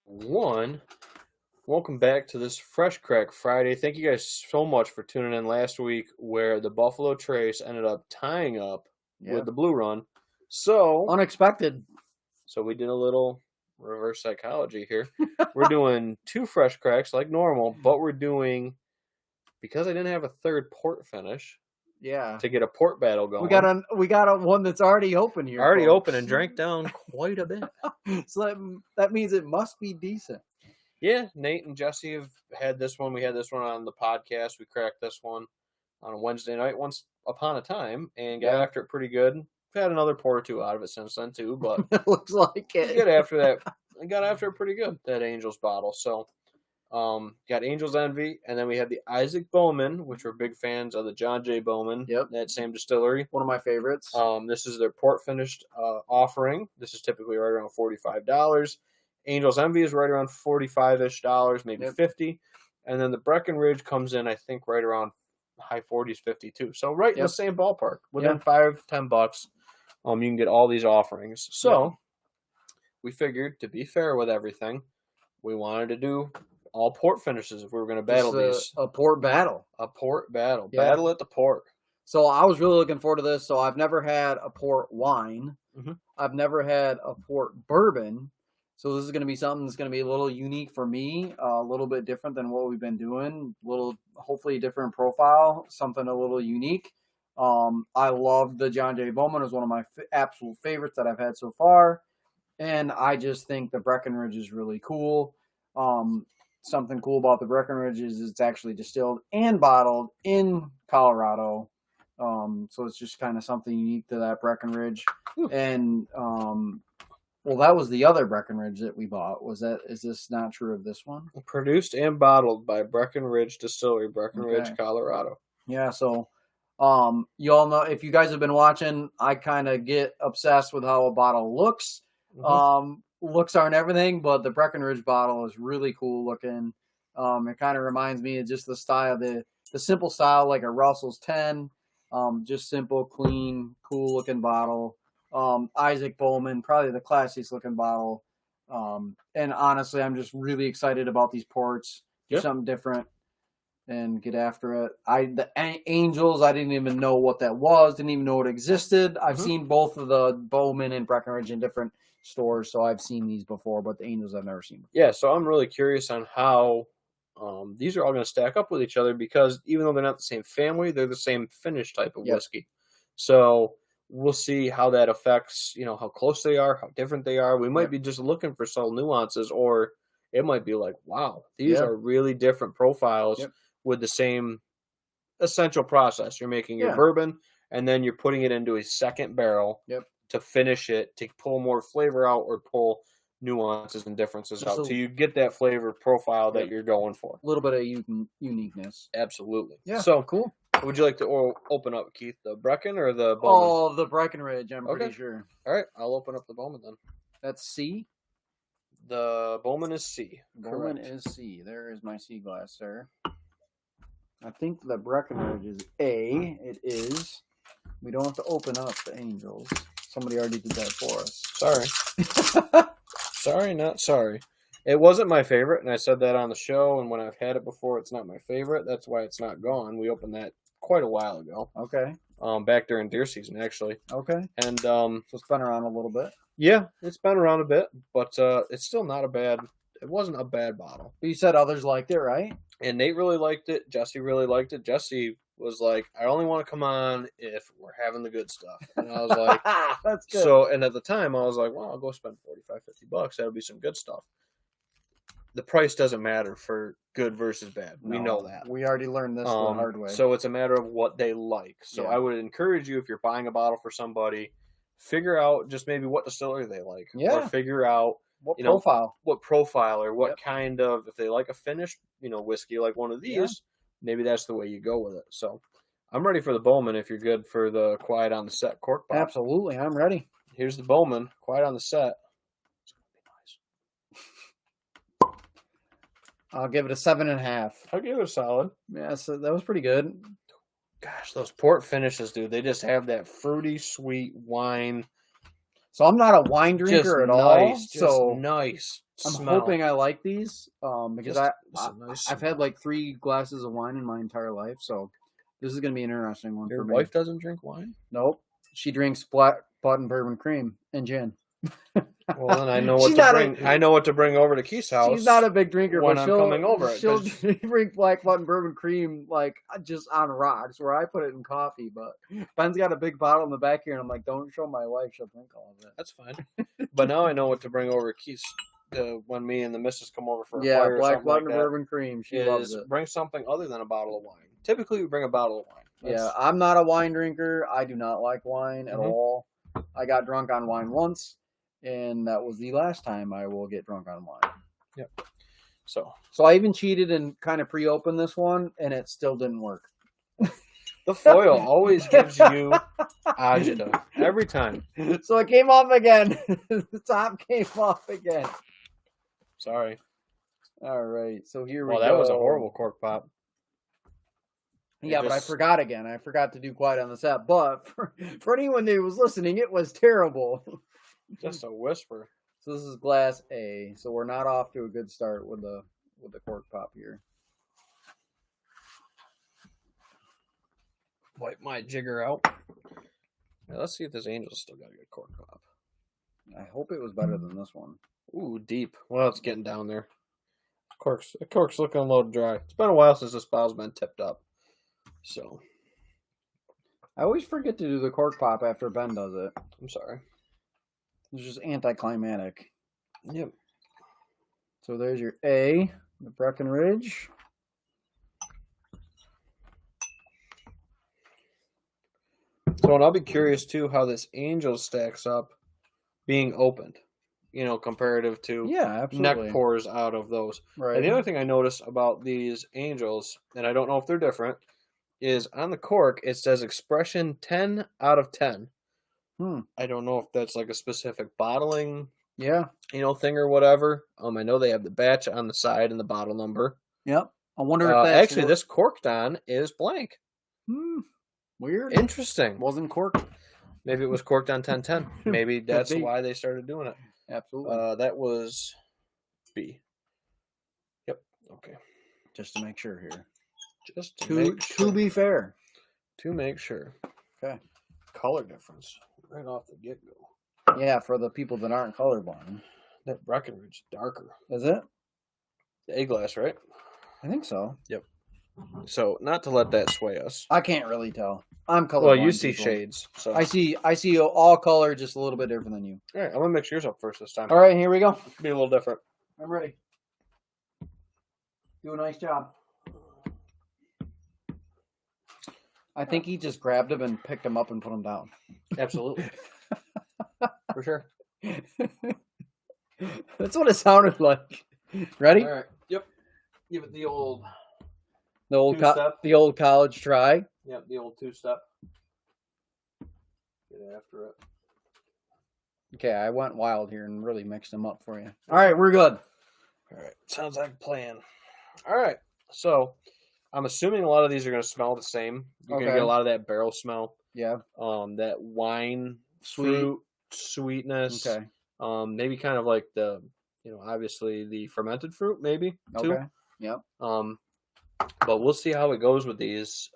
One, welcome back to this Fresh Crack Friday. Thank you guys so much for tuning in last week where the Buffalo Trace ended up tying up with the Blue Run. So unexpected. So we did a little reverse psychology here. We're doing two Fresh Cracks like normal, but we're doing, because I didn't have a third port finish. Yeah. To get a port battle going. We got a one that's already open here. Already open and drank down quite a bit. So that means it must be decent. Yeah, Nate and Jesse have had this one. We had this one on the podcast. We cracked this one on a Wednesday night once upon a time and got after it pretty good. We've had another pour or two out of it since then too, but it looks like it. Got after that. I got after it pretty good, that Angels bottle. So got Angels Envy, and then we had the Issac Bowman, which we're big fans of the John J. Bowman. Yep. That same distillery. One of my favorites. This is their port finished offering. This is typically right around $45. Angels Envy is right around $45-ish, maybe $50. And then the Breckenridge comes in, I think, right around high 40s, 52. So right in the same ballpark. Within $5-10, you can get all these offerings. So we figured, to be fair with everything, we wanted to do all port finishes if we were going to battle these. A port battle. A port battle. Yeah. Battle at the port. So I was really looking forward to this. So I've never had a port wine. Mm-hmm. I've never had a port bourbon. So this is going to be something that's going to be a little unique for me, a little bit different than what we've been doing, a little, hopefully different profile, something a little unique. I love the John J. Bowman. It was one of my absolute favorites that I've had so far. And I just think the Breckenridge is really cool. Something cool about the Breckenridge is it's actually distilled and bottled in Colorado. So it's just kind of something unique to that Breckenridge. And, well, that was the other Breckenridge that we bought. Is this not true of this one? Produced and bottled by Breckenridge Distillery, Breckenridge, Colorado. Yeah, so you all know, if you guys have been watching, I kind of get obsessed with how a bottle looks. Mm-hmm. Looks aren't everything, but the Breckenridge bottle is really cool looking. It kind of reminds me of just the style, the simple style, like a Russell's 10. Just simple, clean, cool looking bottle. Issac Bowman, probably the classiest looking bottle. And honestly, I'm just really excited about these ports. Do something different and get after it. The Angels, I didn't even know what that was. Didn't even know it existed. I've seen both of the Bowman and Breckenridge in different stores, so I've seen these before, but the Angels I've never seen before. Yeah, so I'm really curious on how these are all going to stack up with each other, because even though they're not the same family, they're the same finish type of whiskey. So we'll see how that affects, how close they are, how different they are. We might be just looking for subtle nuances, or it might be like, wow, these are really different profiles with the same essential process. You're making your bourbon, and then you're putting it into a second barrel to finish it, to pull more flavor out or pull nuances and differences out. So you get that flavor profile that you're going for. A little bit of uniqueness. Absolutely. Yeah, so cool. Would you like to open up, Keith, the Brecken or the Bowman? Oh, the Breckenridge, I'm pretty sure. All right, I'll open up the Bowman then. That's C? The Bowman is C. Bowman is C. There is my C glass, sir. I think the Breckenridge is A. It is. We don't have to open up the Angels. Somebody already did that for us. Sorry. Sorry, not sorry. It wasn't my favorite, and I said that on the show, and when I've had it before, it's not my favorite. That's why it's not gone. We opened that quite a while ago. Okay. Back during deer season, actually. Okay. And so it's been around a little bit. Yeah, it's been around a bit, but it's still not it wasn't a bad bottle. But you said others liked it, right? And Nate really liked it. Jesse really liked it. Jesse was like, I only want to come on if we're having the good stuff. And I was like, that's good. So, and at the time, I was like, well, I'll go spend $45-50. That'll be some good stuff. The price doesn't matter for good versus bad. We know that. We already learned this the hard way. So it's a matter of what they like. So I would encourage you, if you're buying a bottle for somebody, figure out just maybe what distillery they like. Yeah. Or figure out what profile. What profile, or what kind of, if they like a finished, whiskey like one of these, maybe that's the way you go with it. So I'm ready for the Bowman if you're good for the Quiet on the Set cork pop. Absolutely, I'm ready. Here's the Bowman, Quiet on the Set. I'll give it a 7.5. I'll give it a solid. Yeah, so that was pretty good. Gosh, those port finishes, dude, they just have that fruity, sweet wine. So I'm not a wine drinker at all. So nice. I'm smell. hoping I like these because Nice I've had like 3 glasses of wine in my entire life, so this is going to be an interesting one Your for me. wife doesn't drink wine? Nope. She drinks black button bourbon cream and gin. Well, then I know what to bring. I know what to bring over to Keith's house. She's not a big drinker, when but I'm coming over. She'll drink black button bourbon cream like just on rocks, where I put it in coffee. But Ben's got a big bottle in the back here, and I'm like, don't show my wife; she'll drink all of it. That's fine. But now I know what to bring over to Keith's when me and the missus come over for a fire. Black button bourbon cream. She loves it. Bring something other than a bottle of wine. Typically, we bring a bottle of wine. I'm not a wine drinker. I do not like wine at all. I got drunk on wine once. And that was the last time I will get drunk on wine. Yep. So I even cheated and kind of pre-opened this one, and it still didn't work. The foil always gives you agita every time. So it came off again. The top came off again. Sorry. All right. So here we go. Well, that was a horrible cork pop. Yeah, but I forgot again. I forgot to do quiet on the set. But for anyone who was listening, it was terrible. Just a whisper. So this is glass A. So we're not off to a good start with the cork pop here. Wipe my jigger out. Now, let's see if this Angel's still got a good cork pop. I hope it was better than this one. Ooh, deep. Well, it's getting down there. The cork's looking a little dry. It's been a while since this bottle's been tipped up. So I always forget to do the cork pop after Ben does it. I'm sorry. It's just anticlimactic. Yep. So there's your A, the Breckenridge. So, and I'll be curious too how this Angel stacks up being opened, comparative to neck pours out of those. Right. And the other thing I noticed about these Angels, and I don't know if they're different, is on the cork it says expression 10 out of 10. I don't know if that's like a specific bottling, thing or whatever. I know they have the batch on the side and the bottle number. Yep. I wonder if that's actually this corked on is blank. Weird. Interesting. Wasn't corked. Maybe it was corked on 1010. Maybe that's why they started doing it. Absolutely. That was B. Yep. Okay. Just to make sure here. Just to be fair. To make sure. Okay. Color difference right off the get-go. Yeah, for the people that aren't colorblind. That Breckenridge darker. Is it? The A-glass, right? I think so. Yep. So, not to let that sway us. I can't really tell. I'm colorblind. Well, you see shades. So I see all color just a little bit different than you. All right, I'm going to mix yours up first this time. All right, here we go. Be a little different. I'm ready. Do a nice job. I think he just grabbed him and picked him up and put him down. Absolutely. For sure. That's what it sounded like. Ready? All right. Yep. Give it the old college try. Yep, the old two-step. Get after it. Okay, I went wild here and really mixed them up for you. All right, we're good. All right. Sounds like a plan. All right. So, I'm assuming a lot of these are going to smell the same. You're going to get a lot of that barrel smell. Yeah. That wine, fruit, sweetness. Okay. Maybe kind of like the, obviously the fermented fruit, maybe too. Okay. Yep. But we'll see how it goes with these.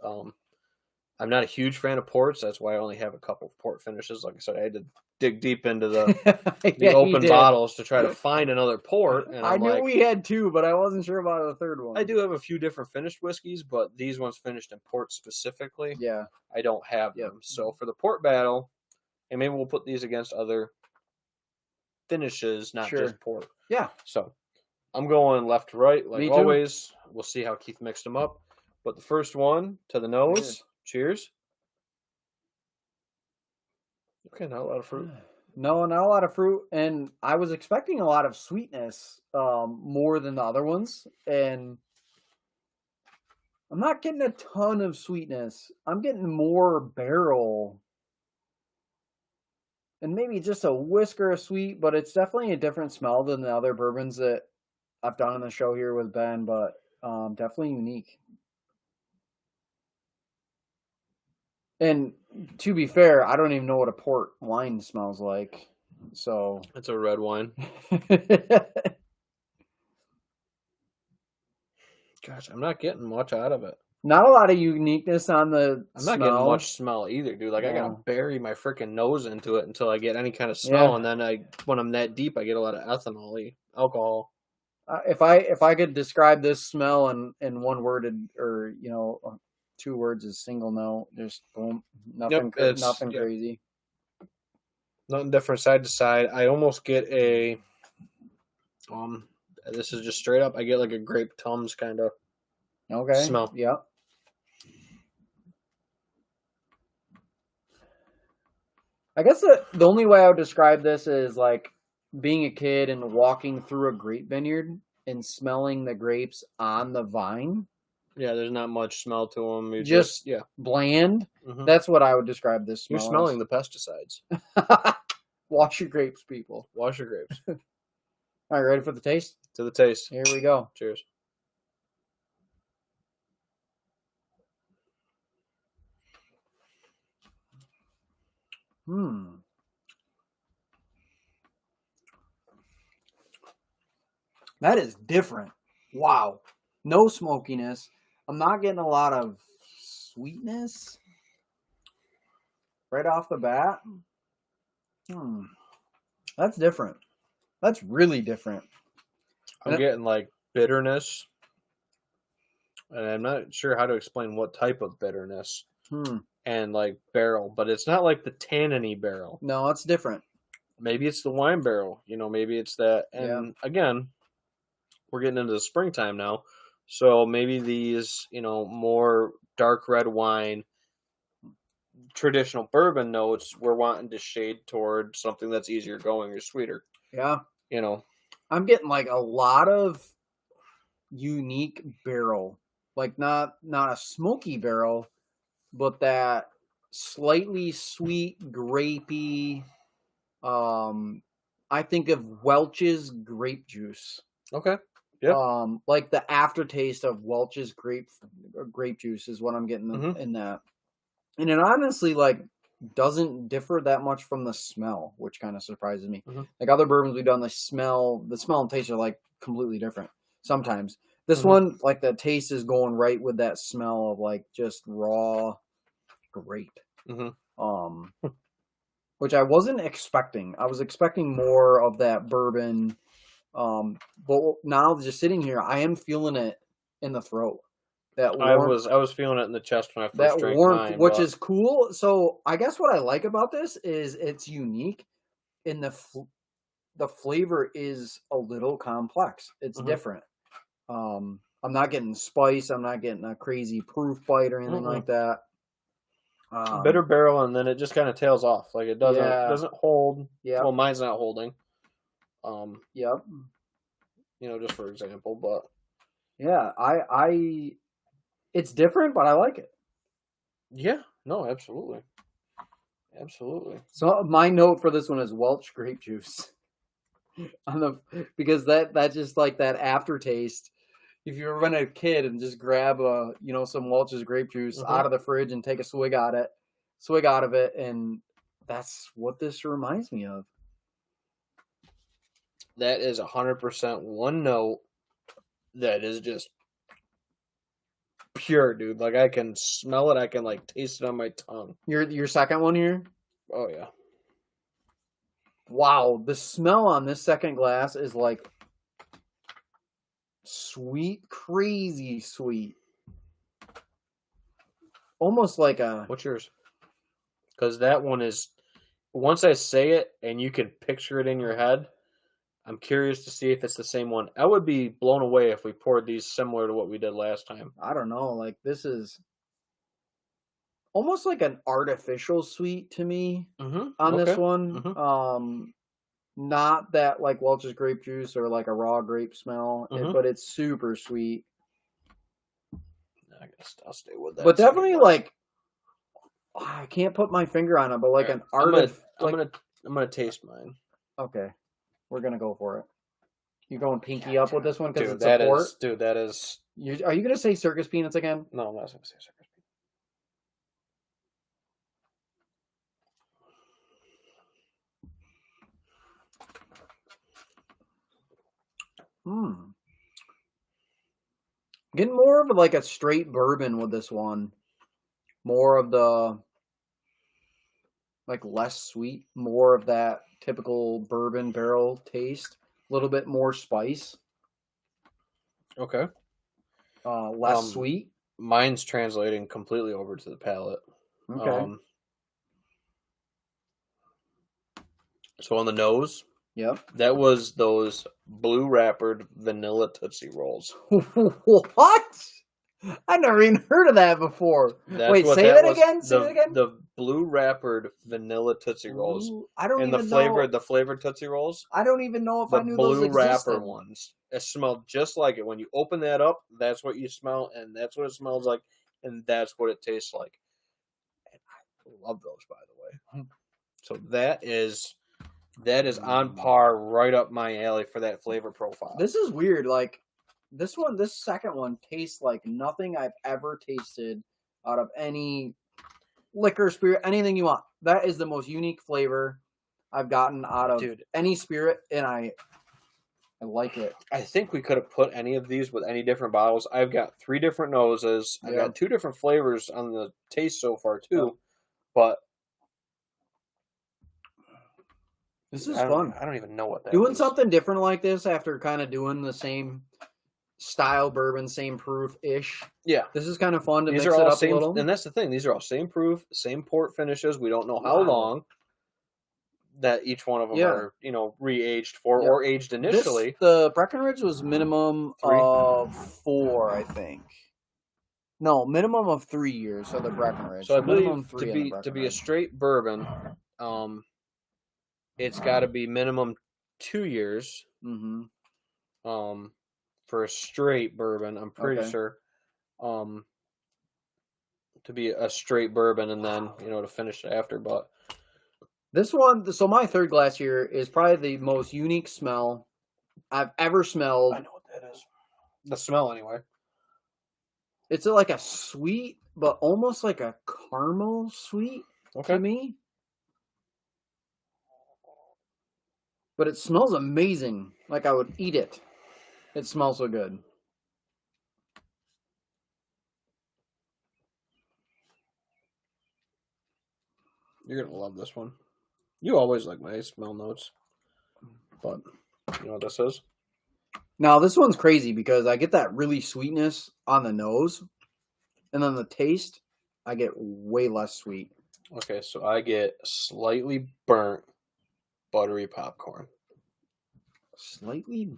I'm not a huge fan of ports. That's why I only have a couple of port finishes. Like I said, I had to dig deep into the open bottles to try to find another port. And I knew we had 2, but I wasn't sure about the third one. I do have a few different finished whiskeys, but these ones finished in port specifically. Yeah. I don't have them. So for the port battle, and maybe we'll put these against other finishes, not just port. Yeah. So I'm going left to right, like always. We'll see how Keith mixed them up. But the first one to the nose. Cheers. Okay, not a lot of fruit. No, not a lot of fruit. And I was expecting a lot of sweetness more than the other ones. And I'm not getting a ton of sweetness. I'm getting more barrel. And maybe just a whisker of sweet, but it's definitely a different smell than the other bourbons that I've done on the show here with Ben, but definitely unique. And to be fair, I don't even know what a port wine smells like. So it's a red wine. Gosh, I'm not getting much out of it. Not a lot of uniqueness on the I'm not getting much smell either, dude. Like, I gotta bury my freaking nose into it until I get any kind of smell, and then when I'm that deep, I get a lot of ethanol-y alcohol. If I could describe this smell in one word, or 2 words, is single note. Just boom, nothing crazy. Nothing different side to side. I almost get a this is just straight up. I get like a grape Tums kind of smell. Yep. I guess the only way I would describe this is like being a kid and walking through a grape vineyard and smelling the grapes on the vine. Yeah, there's not much smell to them. You're just bland. Mm-hmm. That's what I would describe this smell. You're smelling the pesticides. Wash your grapes, people. Wash your grapes. All right, ready for the taste? To the taste. Here we go. Cheers. That is different. Wow. No smokiness. I'm not getting a lot of sweetness right off the bat. That's different. That's really different. I'm getting like bitterness. And I'm not sure how to explain what type of bitterness. And like barrel, but it's not like the tanniny barrel. No, it's different. Maybe it's the wine barrel, maybe it's that. And again, we're getting into the springtime now. So maybe these, more dark red wine, traditional bourbon notes, we're wanting to shade toward something that's easier going or sweeter. Yeah. I'm getting like a lot of unique barrel, like not a smoky barrel, but that slightly sweet, grapey. I think of Welch's grape juice. Okay. Yeah. Like the aftertaste of Welch's grape juice is what I'm getting in that, and it honestly doesn't differ that much from the smell, which kind of surprises me. Like other bourbons we've done, the smell and taste are like completely different sometimes. This one, like the taste is going right with that smell of like just raw grape. Which I wasn't expecting. I was expecting more of that bourbon. But now just sitting here, I am feeling it in the throat. That warmth, I was feeling it in the chest when I first drank mine, which is cool. So I guess what I like about this is it's unique, and the flavor is a little complex. It's different. I'm not getting spice. I'm not getting a crazy proof bite or anything like that. Bitter barrel, and then it just kind of tails off. Like it doesn't hold. Yeah. Well, mine's not holding. Yep. Just for example, but yeah, it's different, but I like it. Yeah. No, absolutely. Absolutely. So my note for this one is Welch grape juice. Because that just like that aftertaste. If you were a kid and just grab some Welch's grape juice out of the fridge and take a swig out of it, and that's what this reminds me of. That is 100% one note that is just pure, dude. Like I can smell it, I can like taste it on my tongue. Your second one here? Oh yeah. Wow, the smell on this second glass is like sweet, crazy sweet. Almost like a... What's yours? Because that one is... Once I say it and you can picture it in your head, I'm curious to see if it's the same one. I would be blown away if we poured these similar to what we did last time. I don't know. Like, this is almost like an artificial sweet to me on this one. Not that like Welch's grape juice or like a raw grape smell, but it's super sweet. I guess I'll stay with that. But definitely like, I can't put my finger on it, but like an art. I'm gonna taste mine. Okay, we're gonna go for it. You going pinky up with this one because it's that a port? That is. Are you gonna say circus peanuts again? No, I'm not gonna say circus peanuts. Getting more of like a straight bourbon with this one. More of the like less sweet, more of that typical bourbon barrel taste. A little bit more spice. Okay. Less sweet. Mine's translating completely over to the palate. Okay. So on the nose, yep, that was those blue wrappered vanilla Tootsie Rolls. What? I never even heard of that before. Wait, say that again. Say that again. The blue wrappered vanilla Tootsie Rolls. Ooh, I don't and even the flavored Tootsie Rolls. I don't even know if I knew those existed. The blue wrapper ones. It smelled just like it. When you open that up, that's what you smell, and that's what it smells like, and that's what it tastes like. And I love those, by the way. So that is on par, right up my alley for that flavor profile. This is weird. Like this second one tastes like nothing I've ever tasted out of any liquor, spirit, anything you want. That is the most unique flavor I've gotten out of any spirit, and I like it. I think we could have put any of these with any different bottles. I've got 3 different noses. I've got 2 different flavors on the taste so far too, but this is fun. I don't even know what that doing is. Something different like this after kind of doing the same style bourbon, same proof-ish. Yeah. This is kind of fun to mix it up a little. And that's the thing. These are all same proof, same port finishes. We don't know how long that each one of them are, re-aged for or aged initially. The Breckenridge was minimum 3? of 4, I think. No, minimum of 3 years. So the Breckenridge. So I believe to be a straight bourbon, it's got to be minimum 2 years. Mm-hmm. For a straight bourbon, I'm pretty sure. To be a straight bourbon, and then to finish it after, but. This one, so my third glass here is probably the most unique smell I've ever smelled. I know what that is. The smell, anyway. It's like a sweet, but almost like a caramel sweet to me. But it smells amazing. Like I would eat it. It smells so good. You're going to love this one. You always like my smell notes. But you know what this is? Now, this one's crazy because I get that really sweetness on the nose. And then the taste, I get way less sweet. Okay, so I get slightly burnt buttery popcorn. Slightly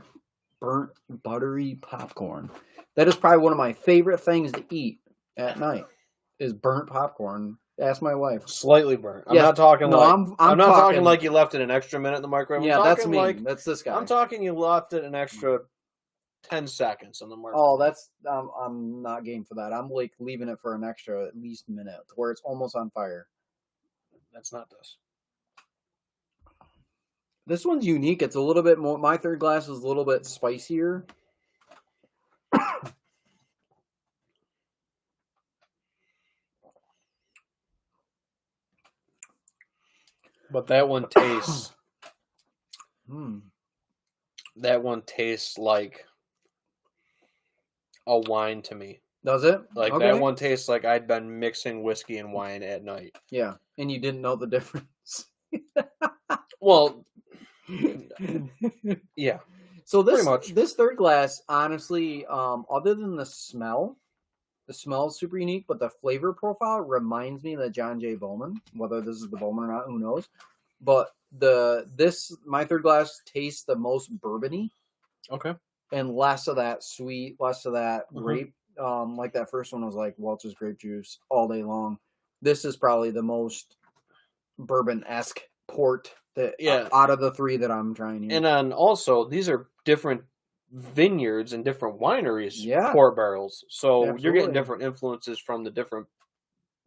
burnt buttery popcorn. That is probably one of my favorite things to eat at night is burnt popcorn. Ask my wife. Slightly burnt. I'm not talking I'm not talking like you left it an extra minute in the microwave. Yeah, that's me. That's this guy. I'm talking you left it an extra 10 seconds in the microwave. Oh, that's I'm not game for that. I'm like leaving it for an extra at least minute where it's almost on fire. That's not this. This one's unique. It's a little bit more. My third glass is a little bit spicier. But that one tastes. That one tastes like a wine to me. Does it? Like that one tastes like I'd been mixing whiskey and wine at night. Yeah, and you didn't know the difference. Well, yeah. So this third glass, honestly, other than the smell is super unique, but the flavor profile reminds me of the John J. Bowman. Whether this is the Bowman or not, who knows? But my third glass tastes the most bourbony. Okay. And less of that sweet, less of that grape. Like that first one was like Welch's grape juice all day long. This is probably the most bourbon-esque port out of the 3 that I'm trying here. And then also, these are different vineyards and different wineries port barrels. So you're getting different influences from the different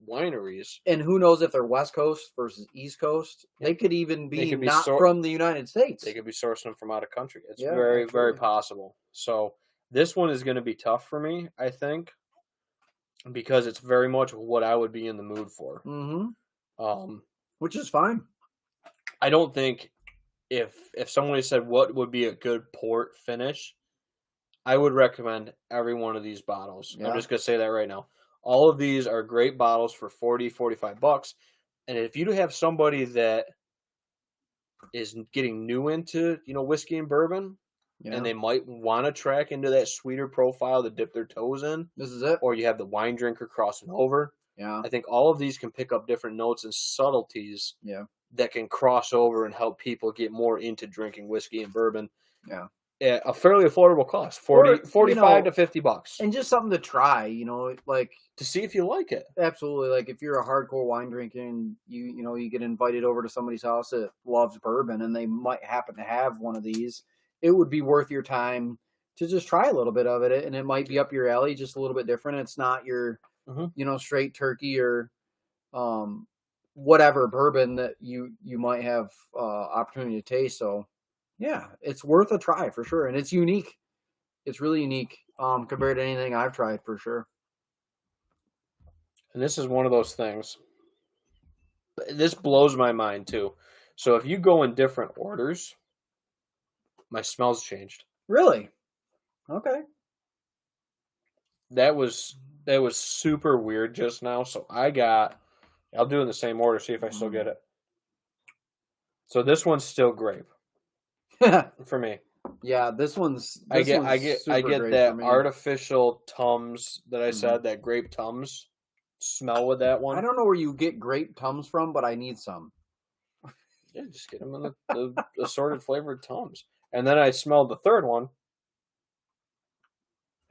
wineries. And who knows if they're West Coast versus East Coast? They could even be not from the United States. They could be sourcing them from out of country. It's very, very possible. So this one is going to be tough for me, I think, because it's very much what I would be in the mood for. Mm-hmm. Which is fine. I don't think if somebody said what would be a good port finish, I would recommend every one of these bottles. Yeah. I'm just going to say that right now. All of these are great bottles for $40-$45. And if you have somebody that is getting new into, whiskey and bourbon, and they might want to track into that sweeter profile to dip their toes in. This is it. Or you have the wine drinker crossing over. Yeah. I think all of these can pick up different notes and subtleties that can cross over and help people get more into drinking whiskey and bourbon. Yeah. At a fairly affordable cost, 45 to $50. And just something to try, like to see if you like it. Absolutely. Like if you're a hardcore wine drinker and you get invited over to somebody's house that loves bourbon and they might happen to have one of these, it would be worth your time to just try a little bit of it, and it might be up your alley, just a little bit different. It's not your, straight turkey or whatever bourbon that you might have opportunity to taste. So, yeah, it's worth a try for sure, and it's unique. It's really unique compared to anything I've tried for sure. And this is one of those things. This blows my mind too. So if you go in different orders, my smell's changed. Really? Okay. That was super weird just now. So I'll do it in the same order, see if I still get it. So this one's still grape. For me. Yeah, this one's I get that artificial Tums that I said, that grape Tums smell with that one. I don't know where you get grape Tums from, but I need some. Yeah, just get them in the assorted flavored Tums. And then I smelled the third one.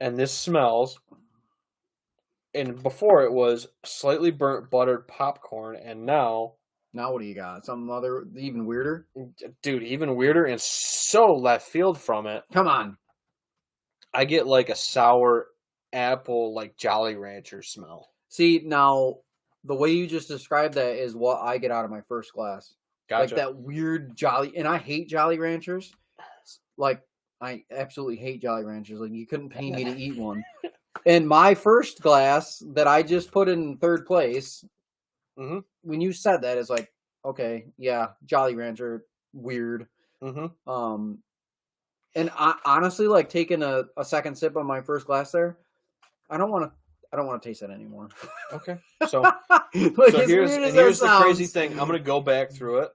And this smells, and before it was slightly burnt buttered popcorn, and now what do you got? Something other, even weirder? Dude, even weirder and so left field from it. Come on. I get like a sour apple, like Jolly Rancher smell. See, now, the way you just described that is what I get out of my first glass. Gotcha. Like that weird Jolly, and I hate Jolly Ranchers. Like, I absolutely hate Jolly Ranchers. Like, you couldn't pay me to eat one. And my first glass that I just put in third place, when you said that, it's like, okay, yeah, Jolly Rancher, weird. And I honestly, like, taking a second sip on my first glass there, I don't want to taste that anymore. Okay. So, here's the crazy thing. I'm going to go back through it.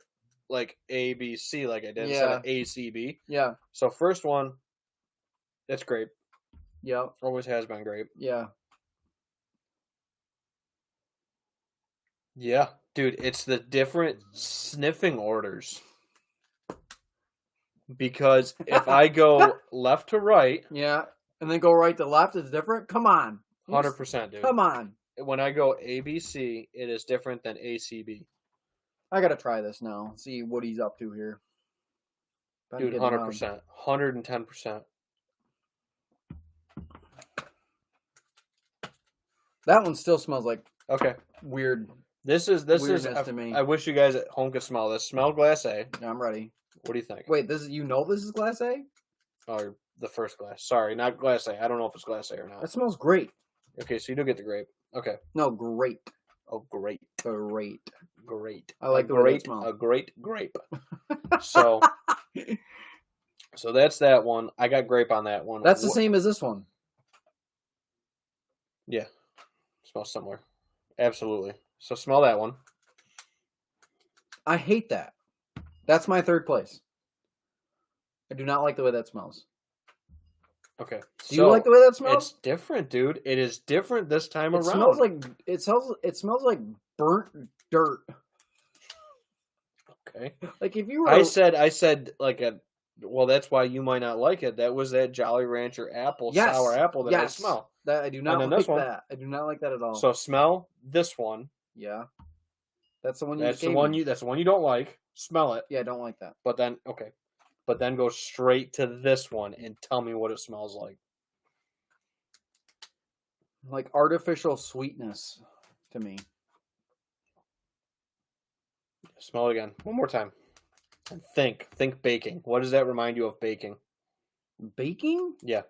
Like A, B, C, like I did. Instead of A, C, B. Yeah. So first one, that's grape. Yeah. Always has been grape. Yeah. Yeah. Dude, it's the different sniffing orders. Because if I go left to right. Yeah. And then go right to left, it's different? Come on. 100%, dude. Come on. When I go A, B, C, it is different than A, C, B. I gotta try this now. See what he's up to here. Dude, 100%. 110%. That one still smells like weird. This is to me. I wish you guys at home could smell this. Smell glass A. Yeah, I'm ready. What do you think? Wait, this is glass A? Oh, the first glass. Sorry, not glass A. I don't know if it's glass A or not. That smells great. Okay, so you do get the grape. Okay. No, great. Oh, great. Great. I like the way it smells. A great grape. So that's that one. I got grape on that one. That's the same as this one. Yeah. Smells similar. Absolutely. So smell that one. I hate that. That's my third place. I do not like the way that smells. Okay. Do you like the way that smells? It's different, dude. It is different this time around. It smells like burnt dirt. Okay. Like if you were I said like well, that's why you might not like it. That was that Jolly Rancher apple, sour apple that I smell. That I do not like that. I do not like that at all. So smell this one. Yeah. That's the one you That's the one you don't like. Smell it. Yeah, I don't like that. But then go straight to this one and tell me what it smells like. Like artificial sweetness to me. Smell it again. One more time. And think baking. What does that remind you of baking? Baking? Yeah.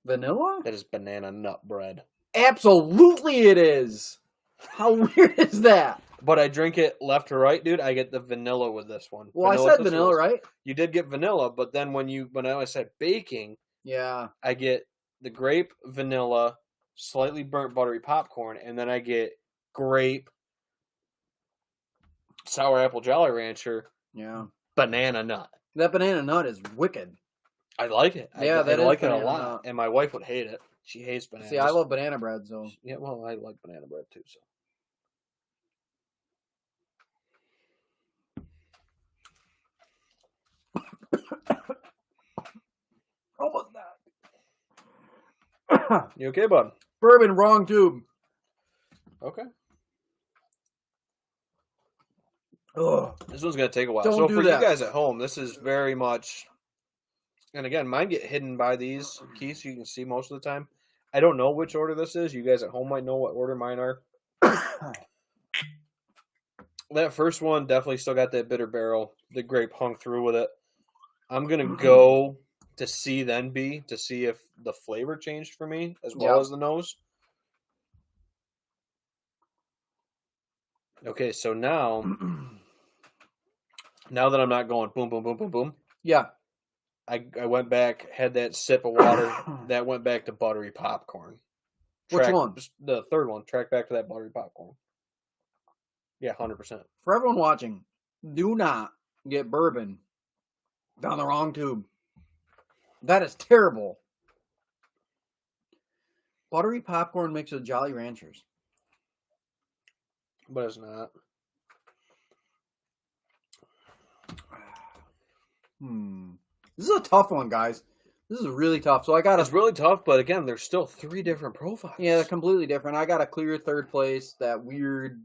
Vanilla? That is banana nut bread. Absolutely it is. How weird is that? But I drink it left to right, dude. I get the vanilla with this one. Well, Vanilla I said vanilla, right? You did get vanilla, but then when I said baking, yeah, I get the grape, vanilla, slightly burnt buttery popcorn, and then I get grape, sour apple Jolly Rancher, banana nut. That banana nut is wicked. I like it. Yeah, I like it a lot. Nut. And my wife would hate it. She hates bananas. See, I love banana bread, so yeah. Well, I like banana bread too. So. Almost not. You okay, bud? Bourbon, wrong tube. Okay. Ugh. This one's gonna take a while. Don't so do for that. you guys at home, this is very much. And again, mine get hidden by these keys, so you can see most of the time. I don't know which order this is. You guys at home might know what order mine are. That first one definitely still got that bitter barrel. The grape hung through with it. I'm gonna go to C then B to see if the flavor changed for me as well as the nose. Okay, so now that I'm not going boom, boom, boom, boom, boom. Yeah. I went back, had that sip of water. That went back to buttery popcorn. Which one? The third one. Track back to that buttery popcorn. Yeah, 100%. For everyone watching, do not get bourbon down the wrong tube. That is terrible. Buttery popcorn mixed with Jolly Ranchers. But it's not. This is a tough one, guys. This is really tough. So It's really tough, but again, there's still 3 different profiles. Yeah, they're completely different. I got a clear third place. That weird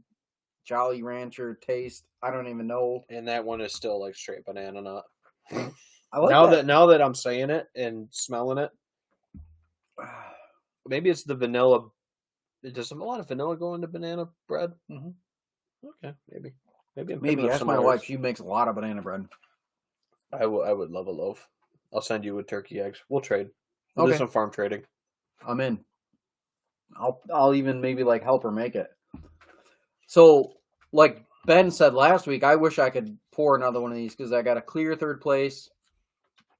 Jolly Rancher taste. I don't even know. And that one is still like straight banana nut. I like now that I'm saying it and smelling it, maybe it's the vanilla. Does a lot of vanilla go into banana bread? Mm-hmm. Okay, maybe. Maybe ask my wife. She makes a lot of banana bread. I would love a loaf. I'll send you with turkey eggs. We'll trade. We'll do some farm trading. I'm in. I'll even maybe like help her make it. So, like Ben said last week, I wish I could pour another one of these because I got a clear third place.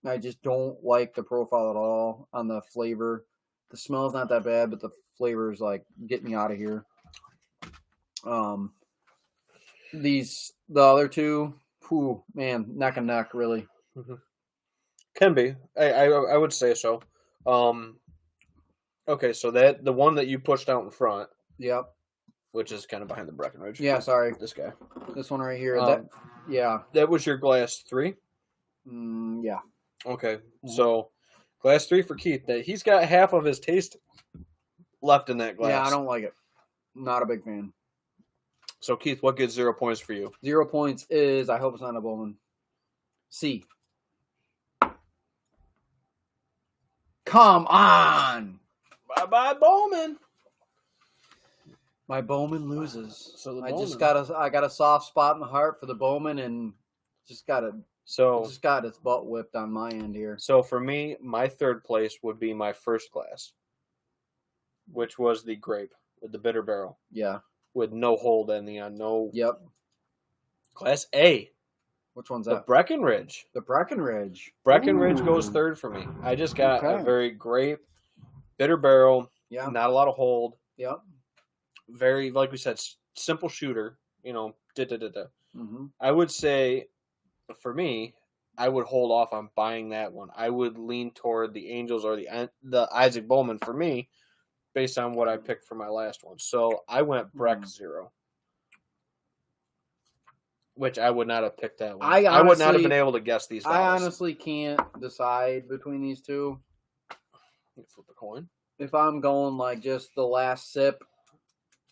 I just don't like the profile at all on the flavor. The smell's not that bad, but the flavor is like, get me out of here. The other two, whew, man, neck and neck, really. Mm-hmm. Can be. I would say so. Okay, so the one that you pushed out in front. Yep. Which is kind of behind the Breckenridge. Yeah, sorry. This guy. This one right here. That was your glass 3? Yeah. Okay, so glass 3 for Keith. He's got half of his taste left in that glass. Yeah, I don't like it. Not a big fan. So, Keith, what gets 0 points for you? 0 points is, I hope it's not a Bowman. C. Come on! Bye-bye, Bowman! My Bowman loses. So I got a soft spot in the heart for the Bowman and just got its butt whipped on my end here. So for me, my third place would be my first glass, which was the grape with the bitter barrel. Yeah. With no hold in the end, no. Yep. Class A. Which one's the that? Breckenridge. The Breckenridge. Breckenridge goes third for me. I just got a very grape, bitter barrel. Yeah. Not a lot of hold. Yep. Very, like we said, simple shooter. Mm-hmm. I would say, for me, I would hold off on buying that one. I would lean toward the Angels or the Isaac Bowman for me, based on what I picked for my last one. So I went Breck 0. Which I would not have picked that one. I would not have been able to guess these bottles. I honestly can't decide between these two. You flip a coin. If I'm going like just the last sip,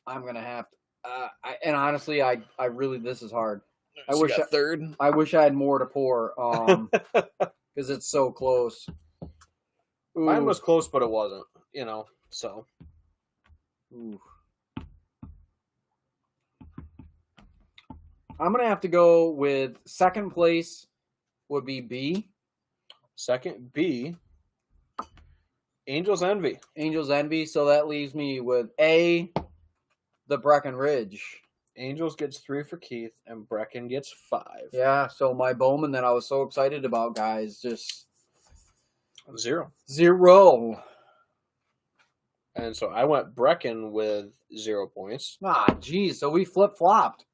I'm gonna have to. And honestly, I really, this is hard. I wish third. I wish I had more to pour. Because it's so close. Ooh. Mine was close, but it wasn't. So. Ooh. I'm going to have to go with second place would be B. Second, B. Angel's Envy. Angel's Envy. So that leaves me with A, the Breckenridge. Angels gets 3 for Keith, and Brecken gets 5. Yeah, so my Bowman that I was so excited about, guys, just 0. And so I went Brecken with 0 points. Ah, geez, so we flip-flopped.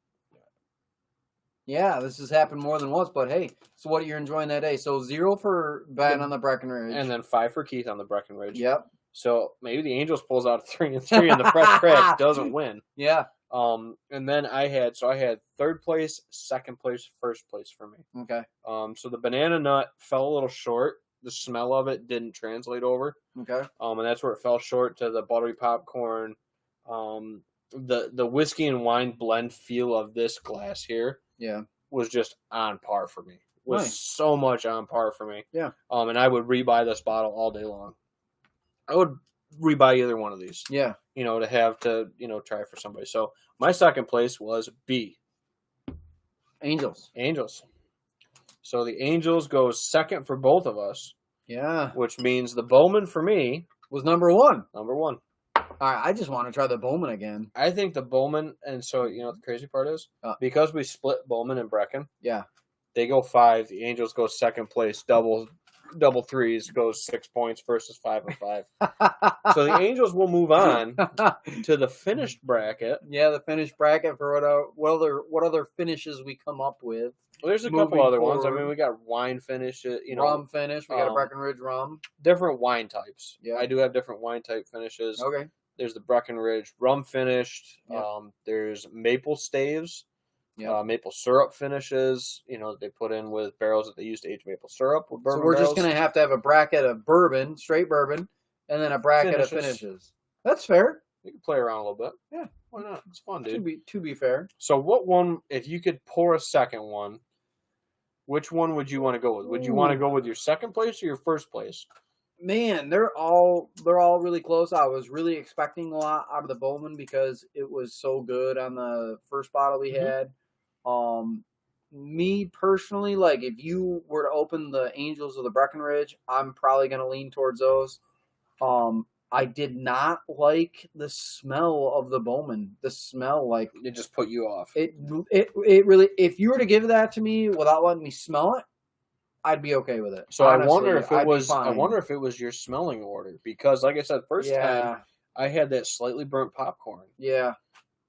Yeah, this has happened more than once, but hey, so what you're enjoying that day. So 0 for Ben on the Breckenridge. And then 5 for Keith on the Breckenridge. Yep. So maybe the Angels pulls out 3 and 3 and the fresh crack doesn't win. Yeah. And then I had 3rd place, 2nd place, 1st place for me. Okay. So the banana nut fell a little short. The smell of it didn't translate over. Okay. And that's where it fell short to the buttery popcorn. The whiskey and wine blend feel of this glass here. Yeah. Was just on par for me. Was nice. So much on par for me. Yeah. And I would rebuy this bottle all day long. I would rebuy either one of these. Yeah. To have to, try for somebody. So my 2nd place was B. Angels. So the Angels goes 2nd for both of us. Yeah. Which means the Bowman for me was number 1. Number 1. All right, I just want to try the Bowman again. I think the Bowman, and so what the crazy part is? Because we split Bowman and Brecken. Yeah. They go 5. The Angels go 2nd place. Double threes goes 6 points versus 5 and 5. So the Angels will move on to the finished bracket. Yeah, the finished bracket for what other finishes we come up with. Well, there's a couple other ones. I mean, we got wine finish, rum finish. We got a Breckenridge rum. Different wine types. Yeah, I do have different wine type finishes. Okay. There's the Breckenridge rum finished. Yeah. There's maple staves. Yeah. Maple syrup finishes, they put in with barrels that they use to age maple syrup with bourbon So we're barrels. just going to have a bracket of bourbon, straight bourbon, and then a bracket of finishes. That's fair. You can play around a little bit. Yeah. Why not? It's fun, dude. To be fair. So what one, if you could pour a second one, which one would you want to go with? Would you want to go with your 2nd place or your 1st place? Man, they're all really close. I was really expecting a lot out of the Bowman because it was so good on the first bottle we had. Me personally, like if you were to open the Angels or the Breckenridge, I'm probably going to lean towards those. I did not like the smell of the Bowman. The smell, like it just put you off. It really. If you were to give that to me without letting me smell it, I'd be okay with it. So honestly, I wonder if it was your smelling order because, like I said, first time I had that slightly burnt popcorn. Yeah.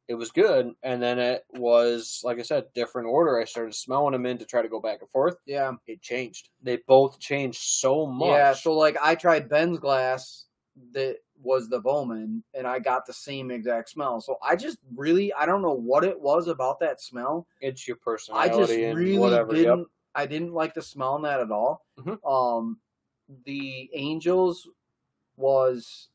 It was good, and then it was, like I said, different order. I started smelling them in to try to go back and forth. Yeah. It changed. They both changed so much. Yeah, so like I tried Ben's glass that was the Bowman, and I got the same exact smell. So I just really, I don't know what it was about that smell. It's your personality I just and really whatever. didn't, I didn't like the smell in that at all. Mm-hmm. The Angels was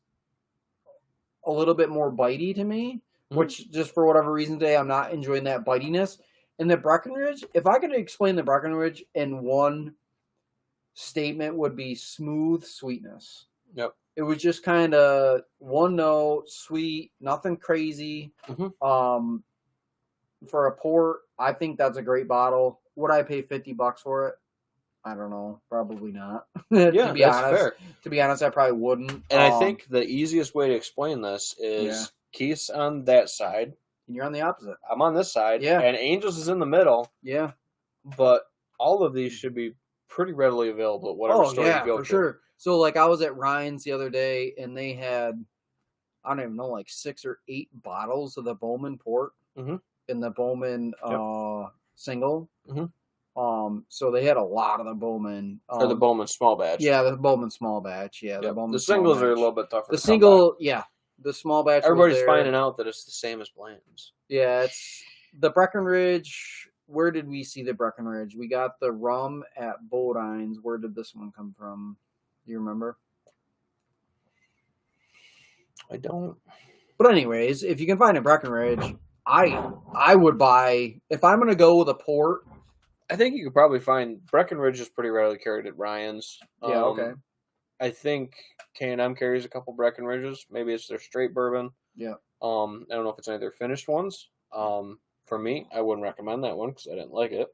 a little bit more bitey to me. Which, just for whatever reason today, I'm not enjoying that bitiness. And the Breckenridge, if I could explain the Breckenridge in one statement, would be smooth sweetness. Yep. It was just kind of one note, sweet, nothing crazy. For a port, I think that's a great bottle. Would I pay $50 for it? I don't know. Probably not. Yeah, that's fair. To be honest, I probably wouldn't. And I think the easiest way to explain this is Keith's on that side. And you're on the opposite. I'm on this side. Yeah. And Angels is in the middle. Yeah. But all of these should be pretty readily available at whatever store you go to. For sure. So, like, I was at Ryan's the other day, and they had, I don't even know, like 6 or 8 bottles of the Bowman port in the Bowman single. So they had a lot of the Bowman. Or the Bowman small batch. Yeah, the Bowman small batch. Yeah, the Bowman. The singles are a little bit tougher. The single, the small batch. Everybody's finding out that it's the same as Bland's. Yeah, it's the Breckenridge. Where did we see the Breckenridge? We got the rum at Bodine's. Where did this one come from? Do you remember? I don't. But anyways, if you can find a Breckenridge, I would buy, if I'm going to go with a port. I think you could probably find Breckenridge is pretty rarely carried at Ryan's. Yeah, okay. I think K&M carries a couple Breckenridges. Maybe it's their straight bourbon. Yeah. I don't know if it's any of their finished ones. For me, I wouldn't recommend that one because I didn't like it.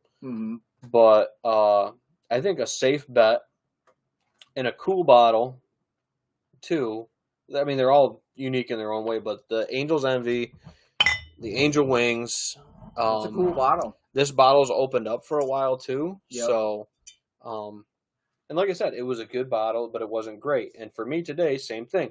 But I think a safe bet in a cool bottle, too. I mean, they're all unique in their own way, but the Angel's Envy the Angel Wings. It's a cool bottle. This bottle's opened up for a while too. Yep. So, and like I said, it was a good bottle, but it wasn't great. And for me today, same thing.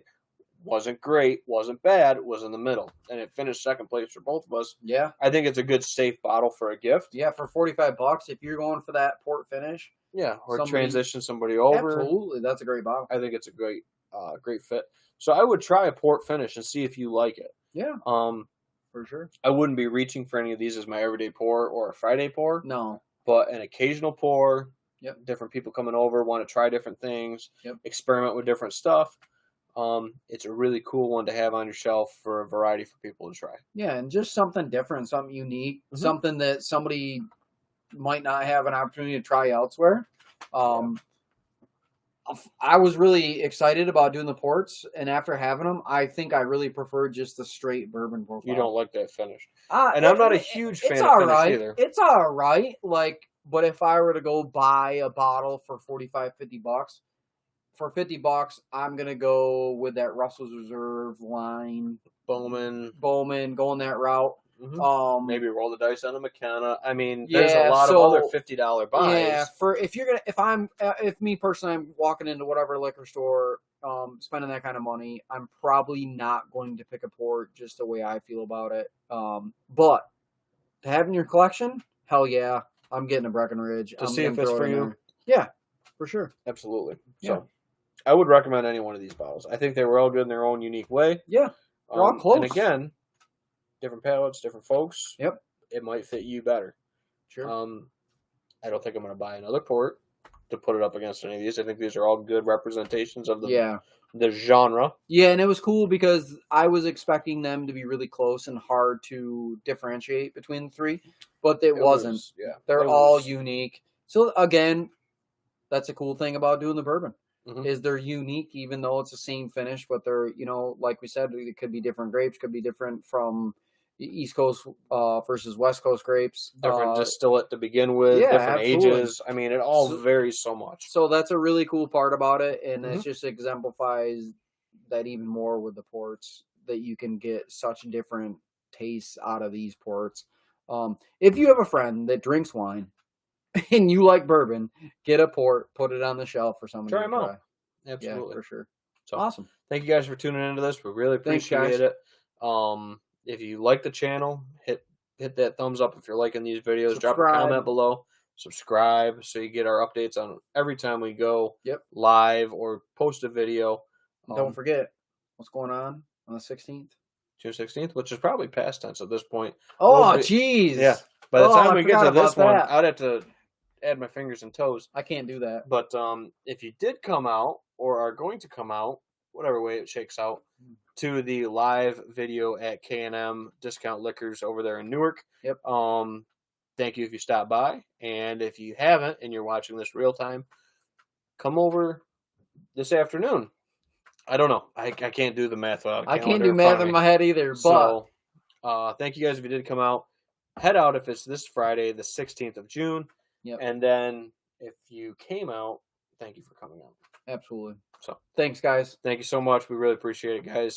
Wasn't great, wasn't bad, was in the middle. And it finished second place for both of us. Yeah. I think it's a good, safe bottle for a gift. Yeah, for $45, if you're going for that port finish. Yeah, or transition somebody over. Absolutely, that's a great bottle. I think it's a great fit. So I would try a port finish and see if you like it. Yeah. For sure. I wouldn't be reaching for any of these as my everyday pour or a Friday pour. No. But an occasional pour. Yep. Different people coming over want to try different things. Yep. Experiment with different stuff. It's a really cool one to have on your shelf for a variety for people to try. Yeah, and just something different, something unique, something that somebody might not have an opportunity to try elsewhere. I was really excited about doing the ports, and after having them, I think I really prefer just the straight bourbon profile. You don't like that finish. And I'm not a huge fan of finish either. It's all right. But if I were to go buy a bottle for $45-$50, for $50, I'm gonna go with that Russell's Reserve line, Bowman, going that route. Maybe roll the dice on a McKenna. I mean, there's a lot of other $50 buys. Yeah, if me personally, I'm walking into whatever liquor store, spending that kind of money, I'm probably not going to pick a port just the way I feel about it. But to have in your collection, hell yeah, I'm getting a Breckenridge. To see if it's for you. Yeah, for sure. Absolutely. So I would recommend any one of these bottles. I think they were all good in their own unique way. Yeah, they're all close. And again, different palates, different folks. Yep. It might fit you better. Sure. I don't think I'm going to buy another port to put it up against any of these. I think these are all good representations of the genre. Yeah, and it was cool because I was expecting them to be really close and hard to differentiate between the three, but it wasn't. They're all unique. So again, that's a cool thing about doing the bourbon. Is they're unique, even though it's the same finish, but they're, like we said, it could be different grapes, could be different from the East Coast versus West Coast grapes. Different distillate to begin with, different ages. I mean, it all varies so much. So that's a really cool part about it, and it just exemplifies that even more with the ports, that you can get such different tastes out of these ports. If you have a friend that drinks wine, and you like bourbon, get a port, put it on the shelf for somebody to try. Out. Absolutely. Yeah, for sure. So awesome. Thank you guys for tuning into this. We really appreciate it. If you like the channel, hit that thumbs up if you're liking these videos. Drop a comment below. Subscribe so you get our updates on every time we go live or post a video. Don't forget what's going on the 16th. June 16th, which is probably past tense at this point. Oh, jeez. Yeah. By the time we get to this one, I'd have to add my fingers and toes. I can't do that. But if you did come out or are going to come out, whatever way it shakes out, to the live video at K&M Discount Liquors over there in Newark. Yep. Thank you if you stopped by. And if you haven't and you're watching this real time, come over this afternoon. I don't know. I can't do the math. I can't do math in my head either. But thank you guys if you did come out. Head out if it's this Friday, the 16th of June. Yep. And then if you came out, thank you for coming out. Absolutely. So thanks, guys. Thank you so much. We really appreciate it, guys.